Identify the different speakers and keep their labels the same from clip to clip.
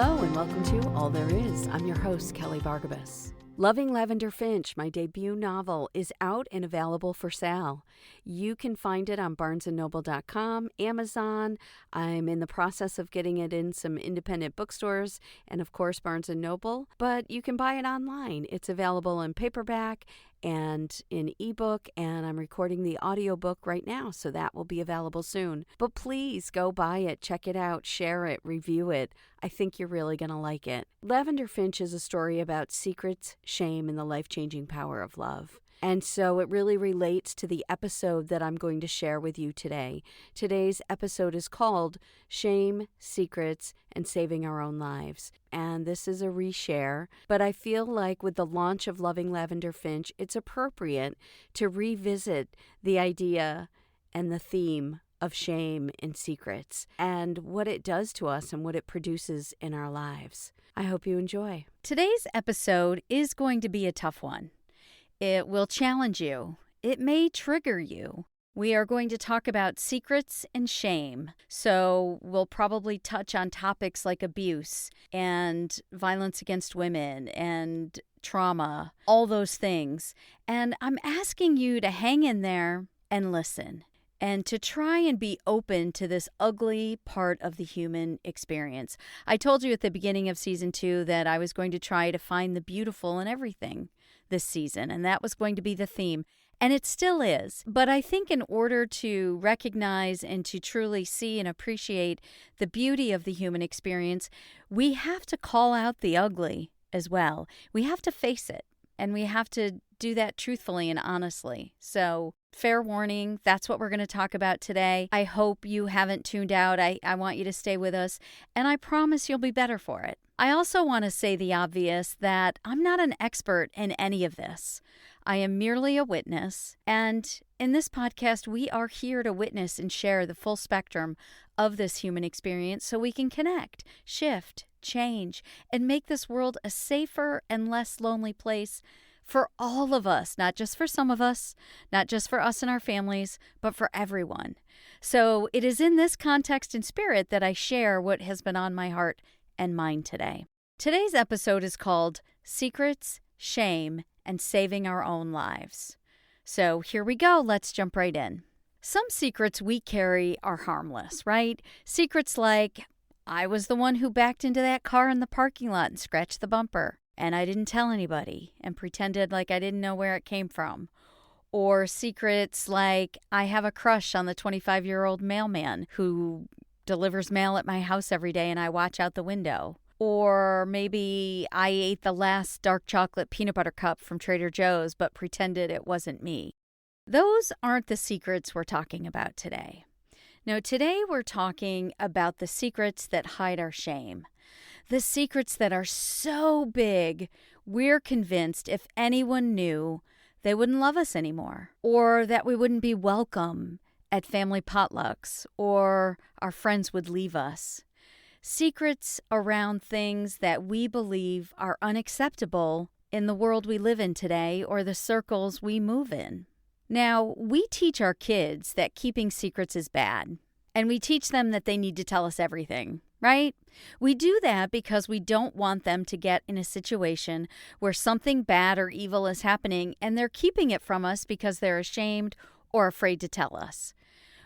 Speaker 1: Hello and welcome to All There Is. I'm your host, Kelly Vargabas. Loving Lavender Finch, my debut novel, is out and available for sale. You can find it on barnesandnoble.com, Amazon. I'm in the process of getting it in some independent bookstores and, of course, Barnes & Noble. But you can buy it online. It's available in paperback and in ebook, and I'm recording the audiobook right now, so that will be available soon. But please go buy it, check it out, share it, review it. I think you're really going to like it. Lavender Finch is a story about secrets, shame, and the life-changing power of love. And so it really relates to the episode that I'm going to share with you today. Today's episode is called Shame, Secrets, and Saving Our Own Lives. And this is a reshare, but I feel like with the launch of Loving Lavender Finch, it's appropriate to revisit the idea and the theme of shame and secrets and what it does to us and what it produces in our lives. I hope you enjoy. Today's episode is going to be a tough one. It will challenge you. It may trigger you. We are going to talk about secrets and shame. So we'll probably touch on topics like abuse and violence against women and trauma, all those things. And I'm asking you to hang in there and listen and to try and be open to this ugly part of the human experience. I told you at the beginning of season 2 that I was going to try to find the beautiful in everything this season, and that was going to be the theme. And it still is. But I think in order to recognize and to truly see and appreciate the beauty of the human experience, we have to call out the ugly as well. We have to face it, and we have to do that truthfully and honestly. So, fair warning, that's what we're going to talk about today. I hope you haven't tuned out. I want you to stay with us, and I promise you'll be better for it. I also want to say the obvious that I'm not an expert in any of this. I am merely a witness, and in this podcast, we are here to witness and share the full spectrum of this human experience so we can connect, shift, change, and make this world a safer and less lonely place for all of us, not just for some of us, not just for us and our families, but for everyone. So it is in this context and spirit that I share what has been on my heart and mind today. Today's episode is called Secrets, Shame, and Saving Our Own Lives. So here we go. Let's jump right in. Some secrets we carry are harmless, right? Secrets like, I was the one who backed into that car in the parking lot and scratched the bumper, and I didn't tell anybody and pretended like I didn't know where it came from. Or secrets like, I have a crush on the 25-year-old mailman who delivers mail at my house every day and I watch out the window. Or maybe I ate the last dark chocolate peanut butter cup from Trader Joe's but pretended it wasn't me. Those aren't the secrets we're talking about today. No, today we're talking about the secrets that hide our shame. The secrets that are so big, we're convinced if anyone knew, they wouldn't love us anymore, or that we wouldn't be welcome at family potlucks, or our friends would leave us. Secrets around things that we believe are unacceptable in the world we live in today or the circles we move in. Now, we teach our kids that keeping secrets is bad, and we teach them that they need to tell us everything, right? We do that because we don't want them to get in a situation where something bad or evil is happening and they're keeping it from us because they're ashamed or afraid to tell us.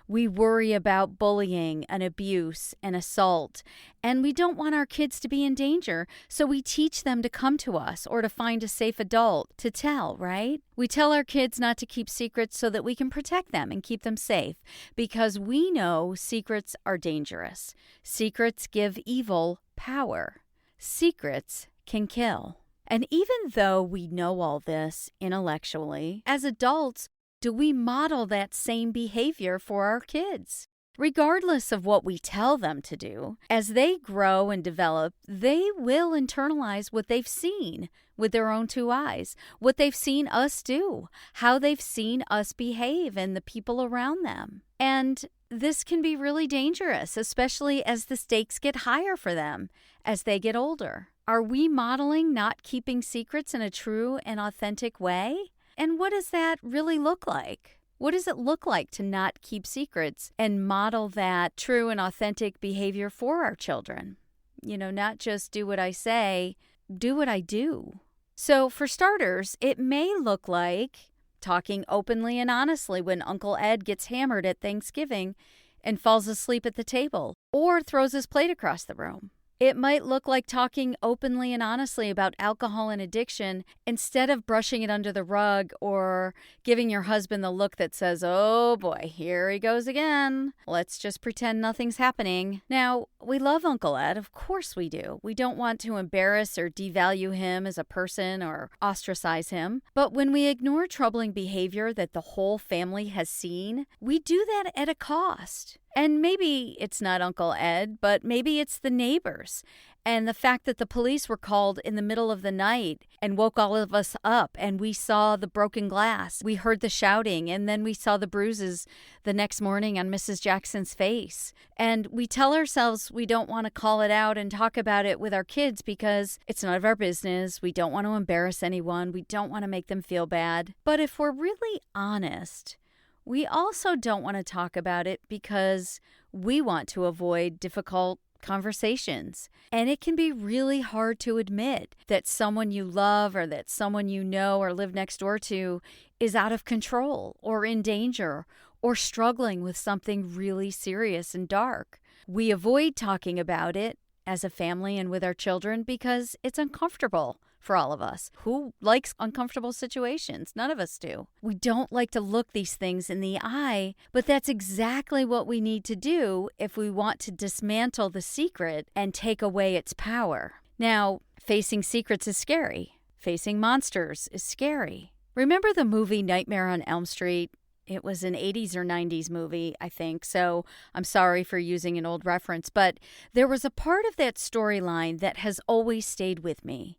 Speaker 1: We worry about bullying and abuse and assault, and we don't want our kids to be in danger, so we teach them to come to us or to find a safe adult to tell, right? We tell our kids not to keep secrets so that we can protect them and keep them safe, because we know secrets are dangerous. Secrets give evil power. Secrets can kill. And even though we know all this intellectually, as adults, do we model that same behavior for our kids? Regardless of what we tell them to do, as they grow and develop, they will internalize what they've seen with their own two eyes, what they've seen us do, how they've seen us behave and the people around them. And this can be really dangerous, especially as the stakes get higher for them as they get older. Are we modeling not keeping secrets in a true and authentic way? And what does that really look like? What does it look like to not keep secrets and model that true and authentic behavior for our children?
Speaker 2: not just do what I say, do what I do. So for starters, it may look like talking openly and honestly when Uncle Ed gets hammered at Thanksgiving and falls asleep at the table or throws his plate across the room. It might look like talking openly and honestly about alcohol and addiction instead of brushing it under the rug or giving your husband the look that says, "Oh boy, here he goes again. Let's just pretend nothing's happening." Now, we love Uncle Ed, of course we do. We don't want to embarrass or devalue him as a person or ostracize him. But when we ignore troubling behavior that the whole family has seen, we do that at a cost. And maybe it's not Uncle Ed, but maybe it's the neighbors. And the fact that the police were called in the middle of the night and woke all of us up, and we saw the broken glass, we heard the shouting, and then we saw the bruises the next morning on Mrs. Jackson's face. And we tell ourselves we don't want to call it out and talk about it with our kids because it's none of our business. We don't want to embarrass anyone. We don't want to make them feel bad. But if we're really honest, we also don't want to talk about it because we want to avoid difficult conversations. And it can be really hard to admit that someone you love or that someone you know or live next door to is out of control or in danger or struggling with something really serious and dark. We avoid talking about it as a family and with our children because it's uncomfortable for all of us. Who likes uncomfortable situations? None of us do. We don't like to look these things in the eye, but that's exactly what we need to do if we want to dismantle the secret and take away its power. Now, facing secrets is scary. Facing monsters is scary. Remember the movie Nightmare on Elm Street? It was an 80s or 90s movie, I think, so I'm sorry for using an old reference, but there was a part of that storyline that has always stayed with me.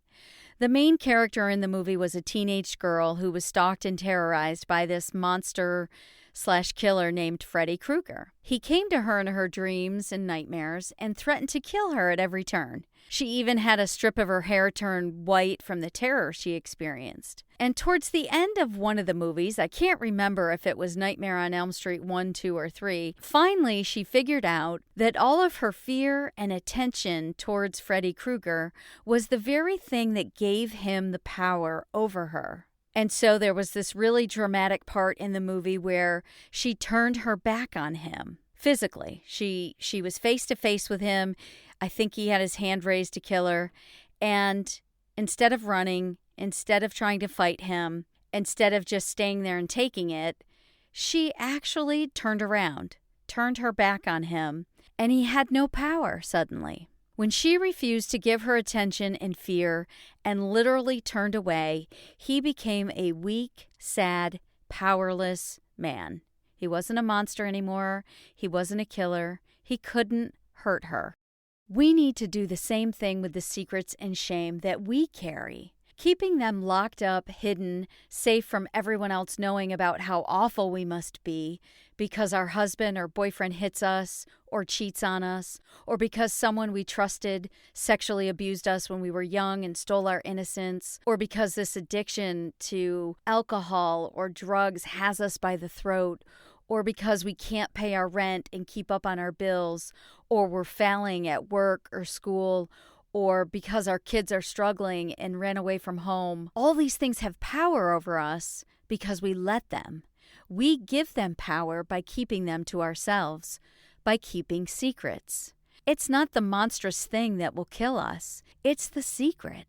Speaker 2: The main character in the movie was a teenage girl who was stalked and terrorized by this monster/killer named Freddy Krueger. He came to her in her dreams and nightmares and threatened to kill her at every turn. She even had a strip of her hair turn white from the terror she experienced. And towards the end of one of the movies, I can't remember if it was Nightmare on Elm Street 1, 2, or 3, finally she figured out that all of her fear and attention towards Freddy Krueger was the very thing that gave him the power over her. And so there was this really dramatic part in the movie where she turned her back on him physically. She was face to face with him. I think he had his hand raised to kill her. And instead of running, instead of trying to fight him, instead of just staying there and taking it, she actually turned around, turned her back on him, and he had no power suddenly. When she refused to give her attention and fear and literally turned away, he became a weak, sad, powerless man. He wasn't a monster anymore. He wasn't a killer. He couldn't hurt her. We need to do the same thing with the secrets and shame that we carry. Keeping them locked up, hidden, safe from everyone else knowing about how awful we must be because our husband or boyfriend hits us or cheats on us, or because someone we trusted sexually abused us when we were young and stole our innocence, or because this addiction to alcohol or drugs has us by the throat, or because we can't pay our rent and keep up on our bills, or we're failing at work or school, or because our kids are struggling and ran away from home. All these things have power over us because we let them. We give them power by keeping them to ourselves, by keeping secrets. It's not the monstrous thing that will kill us. It's the secret.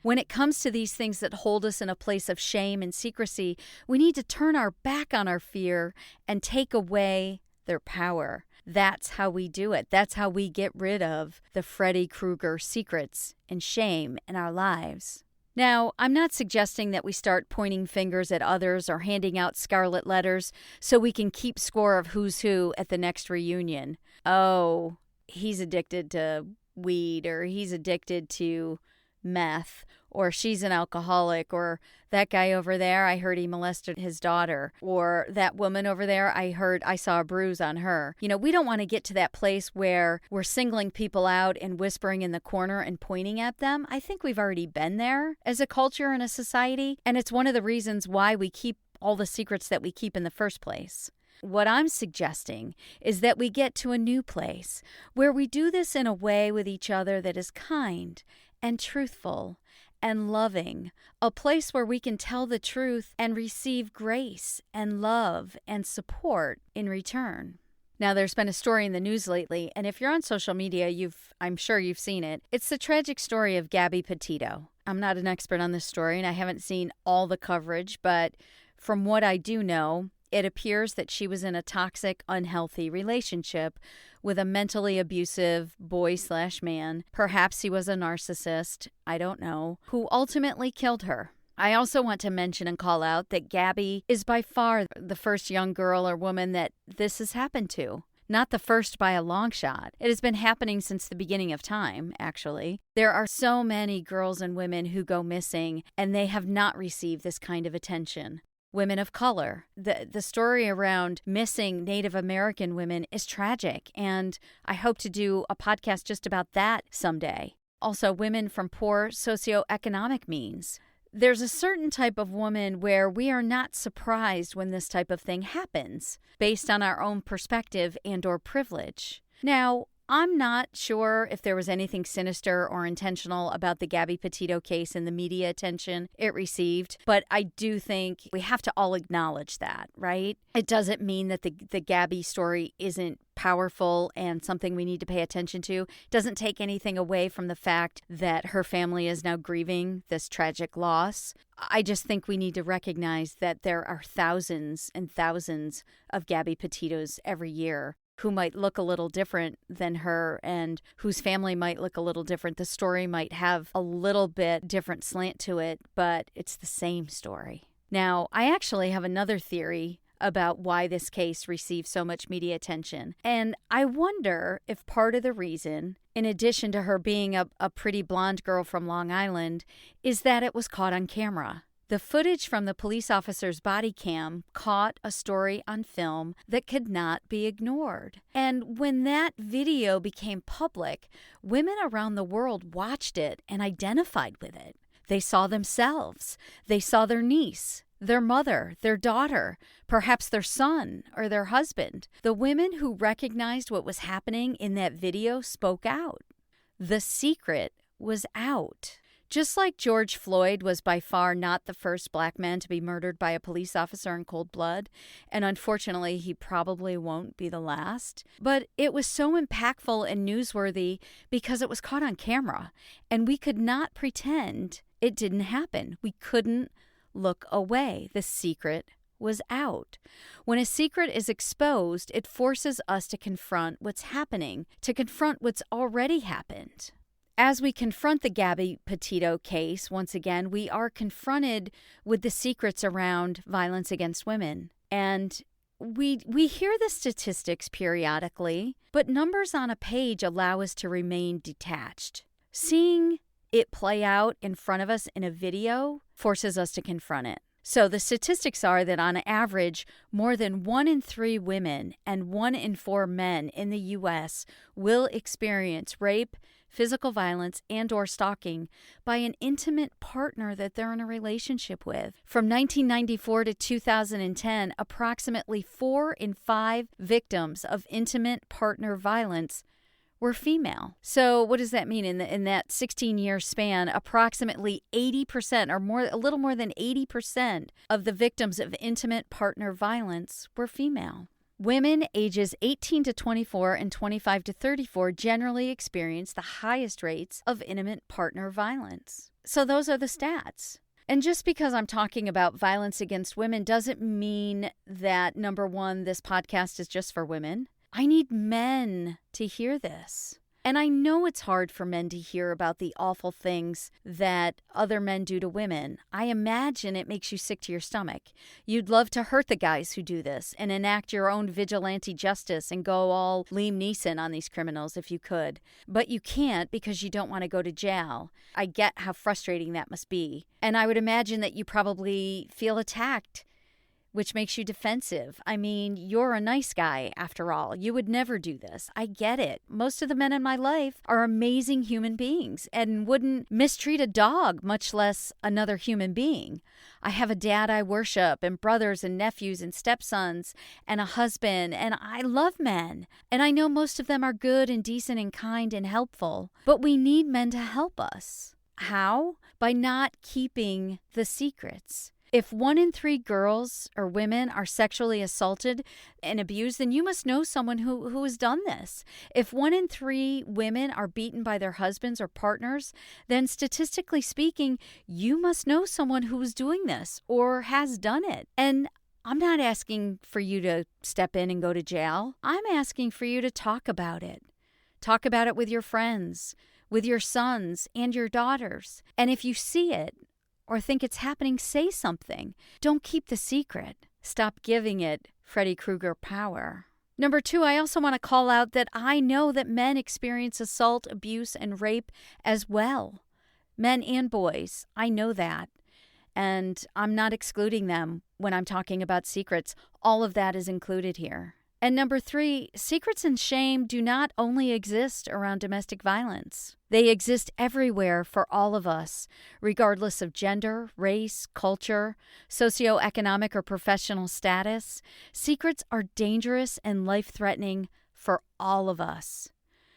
Speaker 2: When it comes to these things that hold us in a place of shame and secrecy, we need to turn our back on our fear and take away their power. That's how we do it. That's how we get rid of the Freddy Krueger secrets and shame in our lives. Now, I'm not suggesting that we start pointing fingers at others or handing out scarlet letters so we can keep score of who's who at the next reunion. Oh, he's addicted to weed, or he's addicted to meth, or she's an alcoholic, or that guy over there, I heard he molested his daughter, or that woman over there, I saw a bruise on her. We don't want to get to that place where we're singling people out and whispering in the corner and pointing at them. I think we've already been there as a culture and a society, and it's one of the reasons why we keep all the secrets that we keep in the first place. What I'm suggesting is that we get to a new place where we do this in a way with each other that is kind and truthful and loving, a place where we can tell the truth and receive grace and love and support in return. Now, there's been a story in the news lately, and if you're on social media, I'm sure you've seen it. It's the tragic story of Gabby Petito. I'm not an expert on this story, and I haven't seen all the coverage, but from what I do know, it appears that she was in a toxic, unhealthy relationship with a mentally abusive boy/man. Perhaps he was a narcissist, I don't know, who ultimately killed her. I also want to mention and call out that Gabby is by far the first young girl or woman that this has happened to. Not the first by a long shot. It has been happening since the beginning of time, actually. There are so many girls and women who go missing, and they have not received this kind of attention. Women of color. The story around missing Native American women is tragic, and I hope to do a podcast just about that someday. Also, women from poor socioeconomic means. There's a certain type of woman where we are not surprised when this type of thing happens, based on our own perspective and/or privilege. Now, I'm not sure if there was anything sinister or intentional about the Gabby Petito case and the media attention it received, but I do think we have to all acknowledge that, right? It doesn't mean that the Gabby story isn't powerful and something we need to pay attention to. It doesn't take anything away from the fact that her family is now grieving this tragic loss. I just think we need to recognize that there are thousands and thousands of Gabby Petitos every year who might look a little different than her and whose family might look a little different. The story might have a little bit different slant to it, but it's the same story. Now, I actually have another theory about why this case received so much media attention. And I wonder if part of the reason, in addition to her being a pretty blonde girl from Long Island, is that it was caught on camera. The footage from the police officer's body cam caught a story on film that could not be ignored. And when that video became public, women around the world watched it and identified with it. They saw themselves. They saw their niece, their mother, their daughter, perhaps their son or their husband. The women who recognized what was happening in that video spoke out. The secret was out. Just like George Floyd was by far not the first black man to be murdered by a police officer in cold blood, and unfortunately he probably won't be the last, but it was so impactful and newsworthy because it was caught on camera, and we could not pretend it didn't happen. We couldn't look away. The secret was out. When a secret is exposed, it forces us to confront what's happening, to confront what's already happened. As we confront the Gabby Petito case, once again, we are confronted with the secrets around violence against women. And we hear the statistics periodically, but numbers on a page allow us to remain detached. Seeing it play out in front of us in a video forces us to confront it. So the statistics are that on average, more than 1 in 3 women and 1 in 4 men in the U.S. will experience rape, physical violence, and/or stalking by an intimate partner that they're in a relationship with. From 1994 to 2010, approximately 4 in 5 victims of intimate partner violence were female. So what does that mean? In that 16-year span, approximately 80% or more, a little more than 80% of the victims of intimate partner violence were female. Women ages 18 to 24 and 25 to 34 generally experience the highest rates of intimate partner violence. So those are the stats. And just because I'm talking about violence against women doesn't mean that, number one, this podcast is just for women. I need men to hear this. And I know it's hard for men to hear about the awful things that other men do to women. I imagine it makes you sick to your stomach. You'd love to hurt the guys who do this and enact your own vigilante justice and go all Liam Neeson on these criminals if you could. But you can't because you don't want to go to jail. I get how frustrating that must be. And I would imagine that you probably feel attacked which makes you defensive. I mean, you're a nice guy after all. You would never do this. I get it. Most of the men in my life are amazing human beings and wouldn't mistreat a dog, much less another human being. I have a dad I worship and brothers and nephews and stepsons and a husband, and I love men. And I know most of them are good and decent and kind and helpful, but we need men to help us. How? By not keeping the secrets. If 1 in 3 girls or women are sexually assaulted and abused, then you must know someone who has done this. If 1 in 3 women are beaten by their husbands or partners, then statistically speaking, you must know someone who is doing this or has done it. And I'm not asking for you to step in and go to jail. I'm asking for you to talk about it. Talk about it with your friends, with your sons and your daughters. And if you see it, or think it's happening, say something. Don't keep the secret. Stop giving it Freddy Krueger power. Number 2, I also want to call out that I know that men experience assault, abuse, and rape as well. Men and boys. I know that. And I'm not excluding them when I'm talking about secrets. All of that is included here. And number 3, secrets and shame do not only exist around domestic violence. They exist everywhere for all of us, regardless of gender, race, culture, socioeconomic or professional status. Secrets are dangerous and life-threatening for all of us.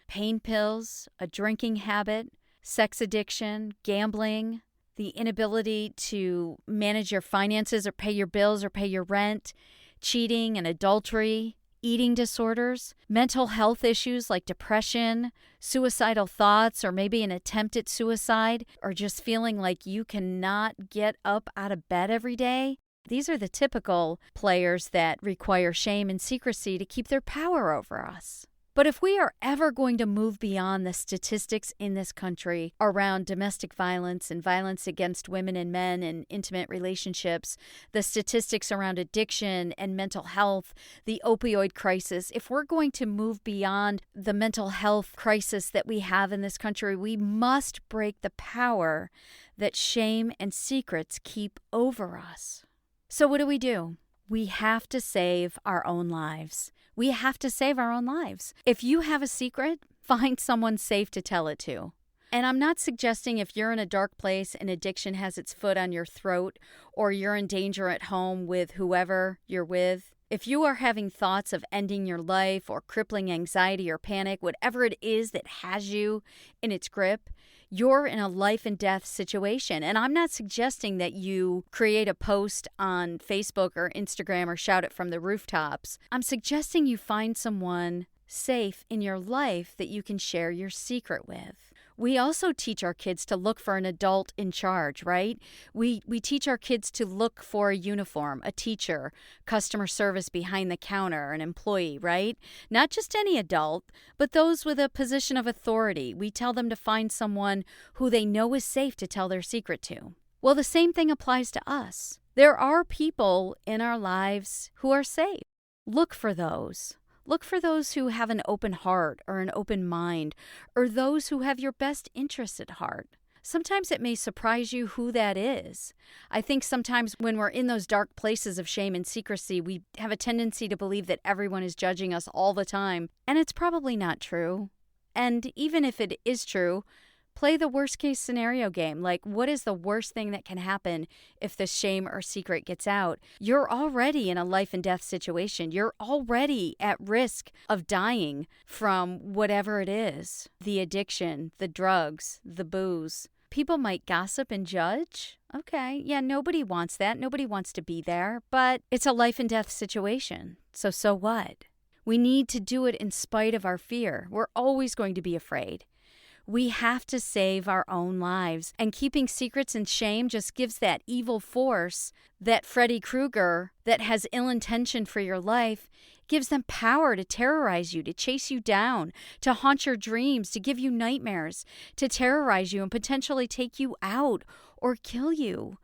Speaker 2: Pain pills, a drinking habit, sex addiction, gambling, the inability to manage your finances or pay your bills or pay your rent, cheating and adultery, eating disorders, mental health issues like depression, suicidal thoughts, or maybe an attempt at suicide, or just feeling like you cannot get up out of bed every day. These are the typical players that require shame and secrecy to keep their power over us. But if we are ever going to move beyond the statistics in this country around domestic violence and violence against women and men and intimate relationships, the statistics around addiction and mental health, the opioid crisis, if we're going to move beyond the mental health crisis that we have in this country, we must break the power that shame and secrets keep over us. So what do? We have to save our own lives. We have to save our own lives. If you have a secret, find someone safe to tell it to. And I'm not suggesting if you're in a dark place and addiction has its foot on your throat, or you're in danger at home with whoever you're with, if you are having thoughts of ending your life or crippling anxiety or panic, whatever it is that has you in its grip, you're in a life and death situation. And I'm not suggesting that you create a post on Facebook or Instagram or shout it from the rooftops. I'm suggesting you find someone safe in your life that you can share your secret with. We also teach our kids to look for an adult in charge, right? We teach our kids to look for a uniform, a teacher, customer service behind the counter, an employee, right? Not just any adult, but those with a position of authority. We tell them to find someone who they know is safe to tell their secret to. Well, the same thing applies to us. There are people in our lives who are safe. Look for those. Look for those who have an open heart or an open mind, or those who have your best interests at heart. Sometimes it may surprise you who that is. I think sometimes when we're in those dark places of shame and secrecy, we have a tendency to believe that everyone is judging us all the time, and it's probably not true. And even if it is true, play the worst case scenario game. Like, what is the worst thing that can happen if the shame or secret gets out? You're already in a life and death situation. You're already at risk of dying from whatever it is. The addiction, the drugs, the booze. People might gossip and judge. Okay, yeah, nobody wants that. Nobody wants to be there. But it's a life and death situation. So what? We need to do it in spite of our fear. We're always going to be afraid. We have to save our own lives. And keeping secrets and shame just gives that evil force, that Freddy Krueger that has ill intention for your life, gives them power to terrorize you, to chase you down, to haunt your dreams, to give you nightmares, to terrorize you and potentially take you out or kill you.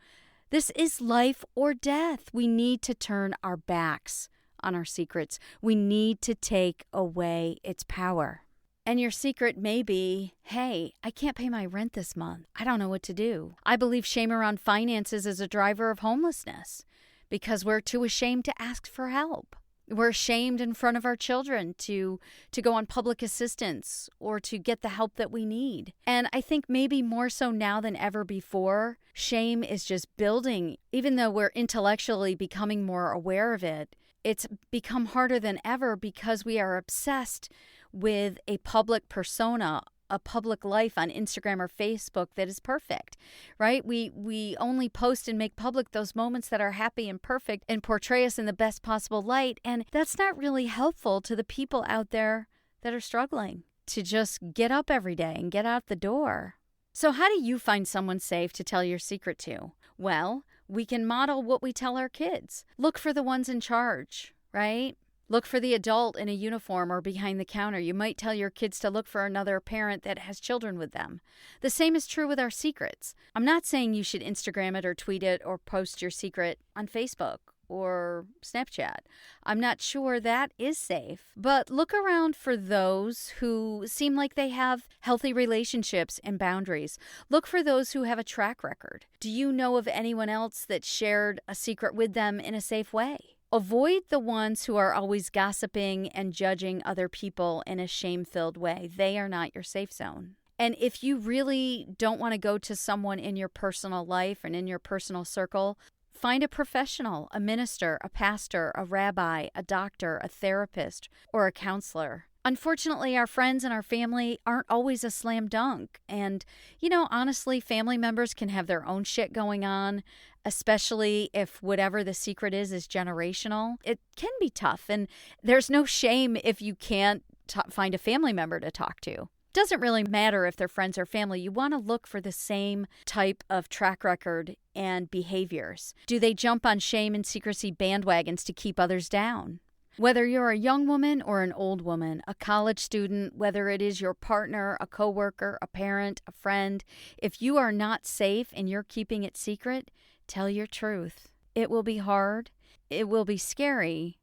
Speaker 2: This is life or death. We need to turn our backs on our secrets. We need to take away its power. And your secret may be, hey, I can't pay my rent this month. I don't know what to do. I believe shame around finances is a driver of homelessness. because we're too ashamed to ask for help. We're ashamed in front of our children to go on public assistance or to get the help that we need. And I think maybe more so now than ever before, shame is just building. Even though we're intellectually becoming more aware of it, it's become harder than ever because we are obsessed with a public persona, a public life on Instagram or Facebook that is perfect, right? We only post and make public those moments that are happy and perfect and portray us in the best possible light. And that's not really helpful to the people out there that are struggling to just get up every day and get out the door. So how do you find someone safe to tell your secret to? Well, we can model what we tell our kids. Look for the ones in charge, right? Look for the adult in a uniform or behind the counter. You might tell your kids to look for another parent that has children with them. The same is true with our secrets. I'm not saying you should Instagram it or tweet it or post your secret on Facebook or Snapchat. I'm not sure that is safe. But look around for those who seem like they have healthy relationships and boundaries. Look for those who have a track record. Do you know of anyone else that shared a secret with them in a safe way? Avoid the ones who are always gossiping and judging other people in a shame-filled way. They are not your safe zone. And if you really don't want to go to someone in your personal life and in your personal circle, find a professional, a minister, a pastor, a rabbi, a doctor, a therapist, or a counselor. Unfortunately, our friends and our family aren't always a slam dunk. And, honestly, family members can have their own shit going on, especially if whatever the secret is generational. It can be tough, and there's no shame if you can't find a family member to talk to. Doesn't really matter if they're friends or family. You want to look for the same type of track record and behaviors. Do they jump on shame and secrecy bandwagons to keep others down? Whether you're a young woman or an old woman, a college student, whether it is your partner, a coworker, a parent, a friend, if you are not safe and you're keeping it secret, tell your truth. It will be hard, it will be scary,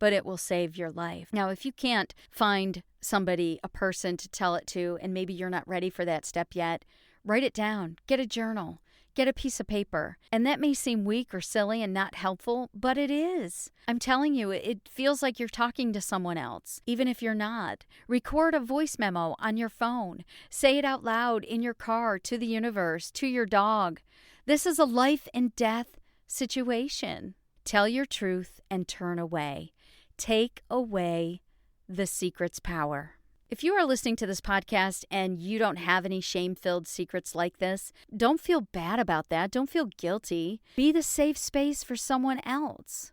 Speaker 2: but it will save your life. Now, if you can't find somebody, a person to tell it to, and maybe you're not ready for that step yet, write it down, get a journal. Get a piece of paper. And that may seem weak or silly and not helpful, but it is. I'm telling you, it feels like you're talking to someone else, even if you're not. Record a voice memo on your phone. Say it out loud in your car, to the universe, to your dog. This is a life and death situation. Tell your truth and turn away. Take away the secret's power. If you are listening to this podcast and you don't have any shame-filled secrets like this, don't feel bad about that. Don't feel guilty. Be the safe space for someone else.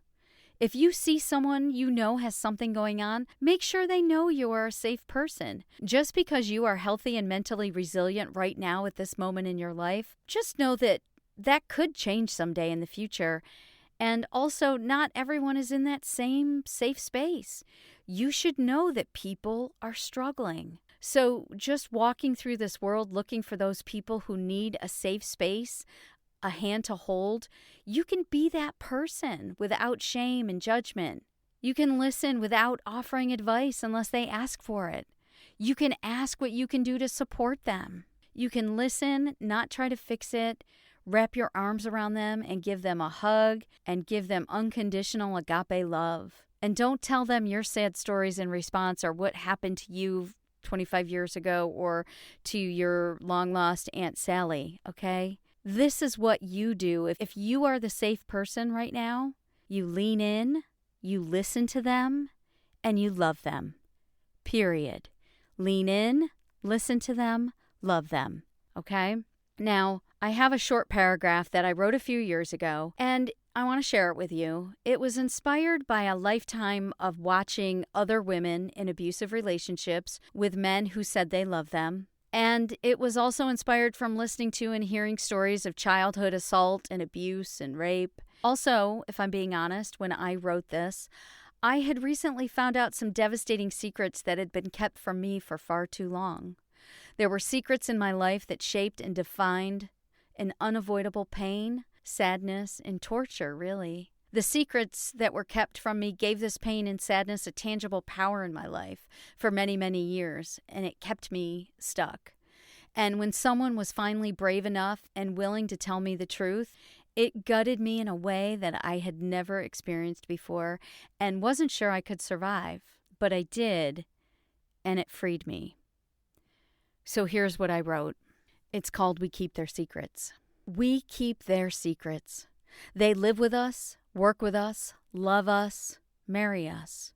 Speaker 2: If you see someone you know has something going on, make sure they know you are a safe person. Just because you are healthy and mentally resilient right now at this moment in your life, just know that that could change someday in the future. And also, not everyone is in that same safe space. You should know that people are struggling. So just walking through this world looking for those people who need a safe space, a hand to hold, you can be that person without shame and judgment. You can listen without offering advice unless they ask for it. You can ask what you can do to support them. You can listen, not try to fix it. Wrap your arms around them and give them a hug and give them unconditional agape love. And don't tell them your sad stories in response or what happened to you 25 years ago or to your long-lost Aunt Sally, okay? This is what you do. If you are the safe person right now, you lean in, you listen to them, and you love them. Period. Lean in, listen to them, love them, okay? Now, I have a short paragraph that I wrote a few years ago, and I want to share it with you. It was inspired by a lifetime of watching other women in abusive relationships with men who said they loved them. And it was also inspired from listening to and hearing stories of childhood assault and abuse and rape. Also, if I'm being honest, when I wrote this, I had recently found out some devastating secrets that had been kept from me for far too long. There were secrets in my life that shaped and defined an unavoidable pain, sadness, and torture, really. The secrets that were kept from me gave this pain and sadness a tangible power in my life for many, many years, and it kept me stuck. And when someone was finally brave enough and willing to tell me the truth, It gutted me in a way that I had never experienced before and wasn't sure I could survive, but I did, and it freed me. So here's what I wrote. It's called We Keep Their Secrets. We keep their secrets. They live with us, work with us, love us, marry us.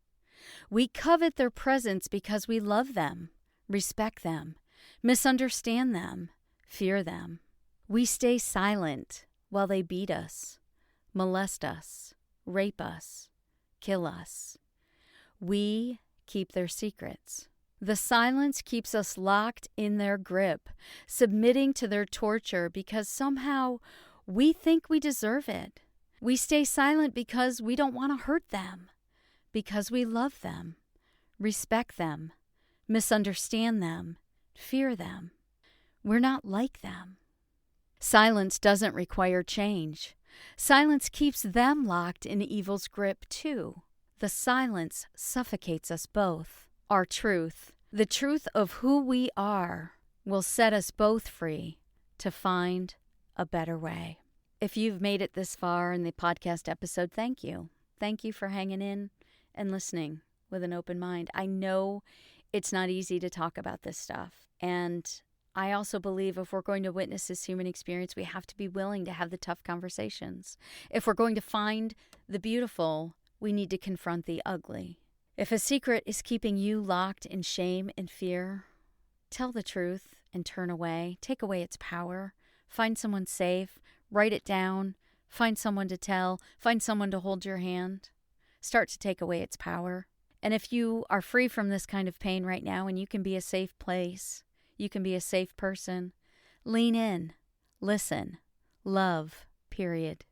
Speaker 2: We covet their presence because we love them, respect them, misunderstand them, fear them. We stay silent while they beat us, molest us, rape us, kill us. We keep their secrets. The silence keeps us locked in their grip, submitting to their torture because somehow we think we deserve it. We stay silent because we don't want to hurt them, because we love them, respect them, misunderstand them, fear them. We're not like them. Silence doesn't require change. Silence keeps them locked in evil's grip, too. The silence suffocates us both. Our truth, the truth of who we are, will set us both free to find a better way. If you've made it this far in the podcast episode, thank you. Thank you for hanging in and listening with an open mind. I know it's not easy to talk about this stuff, and I also believe if we're going to witness this human experience, we have to be willing to have the tough conversations. If we're going to find the beautiful, we need to confront the ugly. If a secret is keeping you locked in shame and fear, tell the truth and turn away. Take away its power. Find someone safe. Write it down. Find someone to tell. Find someone to hold your hand. Start to take away its power. And if you are free from this kind of pain right now and you can be a safe place, you can be a safe person, lean in, listen, love, period.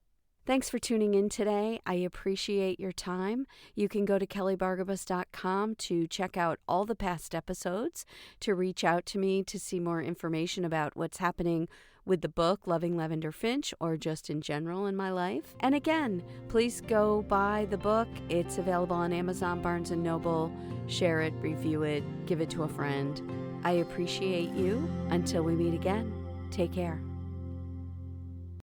Speaker 1: Thanks for tuning in today. I appreciate your time. You can go to kellybargabas.com to check out all the past episodes, to reach out to me to see more information about what's happening with the book, Loving Lavender Finch, or just in general in my life. And again, please go buy the book. It's available on Amazon, Barnes & Noble. Share it, review it, give it to a friend. I appreciate you. Until we meet again, take care.